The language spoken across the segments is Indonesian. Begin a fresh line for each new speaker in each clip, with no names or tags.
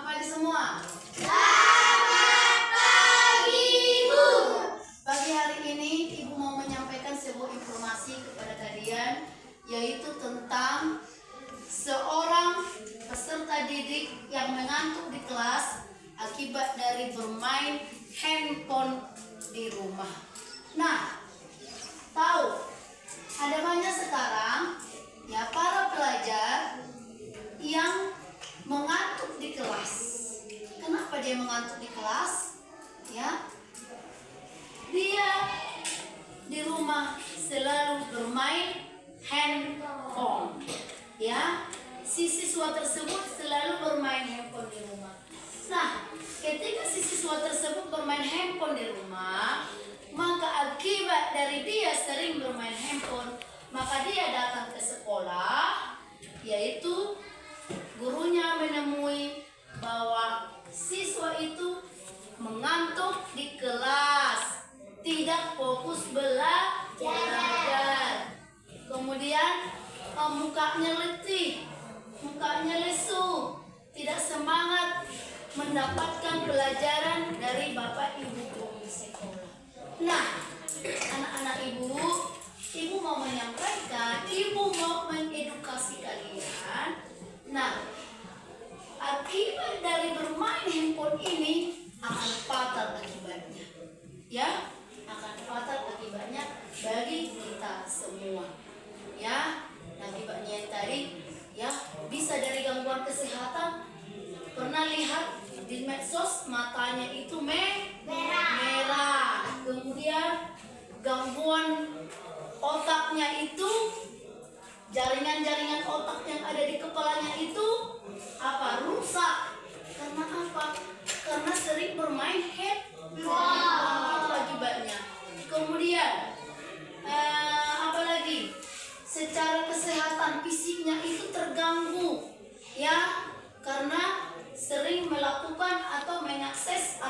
pagi semua.
Selamat pagi, Bu.
Pagi hari ini Ibu mau menyampaikan sebuah informasi kepada kalian, yaitu tentang seorang peserta didik yang mengantuk di kelas akibat dari bermain handphone di rumah. Nah, tahu ada banyak sekarang ya para pelajar yang mengantuk di kelas. Kenapa dia mengantuk di kelas? Ya, dia di rumah selalu bermain handphone. Ya, si siswa tersebut selalu bermain handphone di rumah. Nah, ketika si siswa tersebut bermain handphone di rumah, maka akibat dari dia sering bermain handphone, maka dia datang ke sekolah, yaitu gurunya menemui bahwa siswa itu mengantuk di kelas, tidak fokus belajar. Kemudian mukanya letih, mukanya lesu, tidak semangat mendapatkan pelajaran dari Bapak Ibu guru di sekolah. Nah, anak-anak Ibu mau menyampaikan, Ibu mau mengedukasi kalian. Nah, akibat dari bermain handphone ini akan fatal akibatnya. Ya, akan fatal akibatnya bagi kita semua. Ya, akibatnya yang tadi ya bisa dari gangguan kesehatan. Pernah lihat di medsos matanya itu merah. Kemudian gangguan otaknya itu, jaringan-jaringan otak yang ada di kepalanya itu rusak. Karena apa? Karena sering bermain handphone. Itu akibatnya. Kemudian apa lagi? Secara kesehatan fisiknya itu terganggu, ya, karena sering melakukan atau mengakses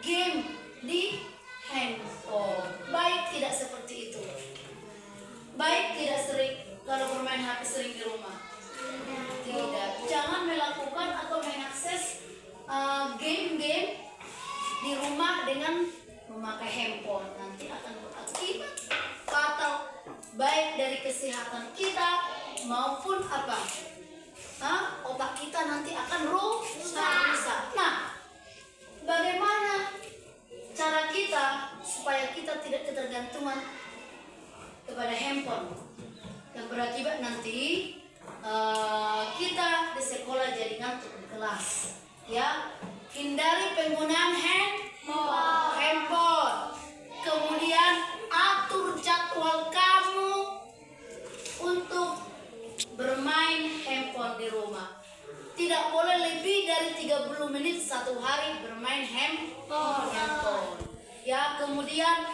game di handphone. Baik tidak seperti itu. Baik tidak sering kalau bermain HP sering di rumah. Tidak. Jangan melakukan atau mengakses game-game di rumah dengan memakai handphone. Nanti akan berakibat fatal baik dari kesehatan kita maupun otak kita nanti akan rusak. Nah, bagaimana cara kita supaya kita tidak ketergantungan kepada handphone yang berakibat nanti kita di sekolah jadi ngantuk di kelas? Ya, hindari penggunaan handphone. Kemudian atur jadwal kamu untuk bermain handphone di rumah. Tidak boleh lebih dari 30 menit satu hari bermain handphone. Ya, kemudian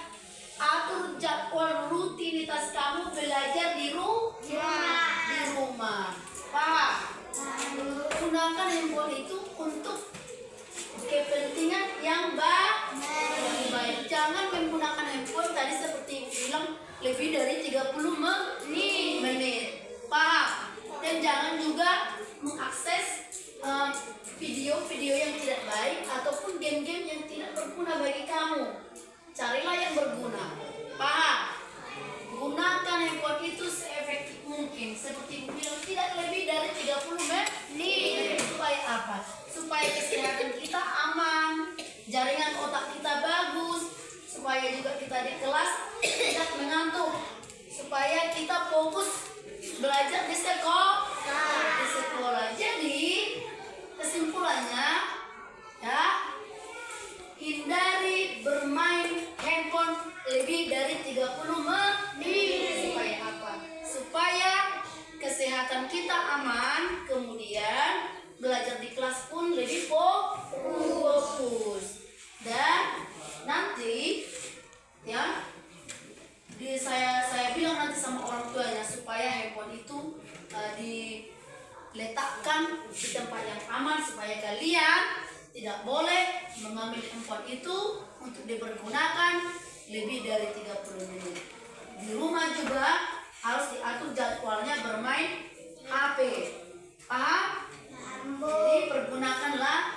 atur jadwal rutinitas kamu belajar di rumah. Paham? Gunakan handphone itu untuk kepentingan yang baik. Jangan menggunakan handphone tadi seperti bilang lebih dari 30 menit. Paham? Dan jangan juga mengakses video-video yang tidak baik ataupun game-game yang tidak berguna bagi kamu. Carilah yang berguna. Paham? Gunakan handphone itu seefektif mungkin. Seperti bilang tidak lebih dari 30 menit. Supaya apa? Supaya kesehatan kita aman, jaringan otak kita bagus, supaya juga kita di kelas tidak mengantuk, supaya kita fokus belajar di sekolah. Jadi kesimpulannya, ya, hindari bermain handphone lebih dari 30 menit. Supaya apa? Supaya kesehatan kita aman, kemudian belajar di kelas pun lebih fokus. Dan nanti ya saya bilang nanti sama orang tuanya supaya handphone itu diletakkan di tempat yang aman, supaya kalian tidak boleh mengambil handphone itu untuk dipergunakan lebih dari 30 menit. Di rumah juga harus diatur jadwalnya bermain HP. Paham?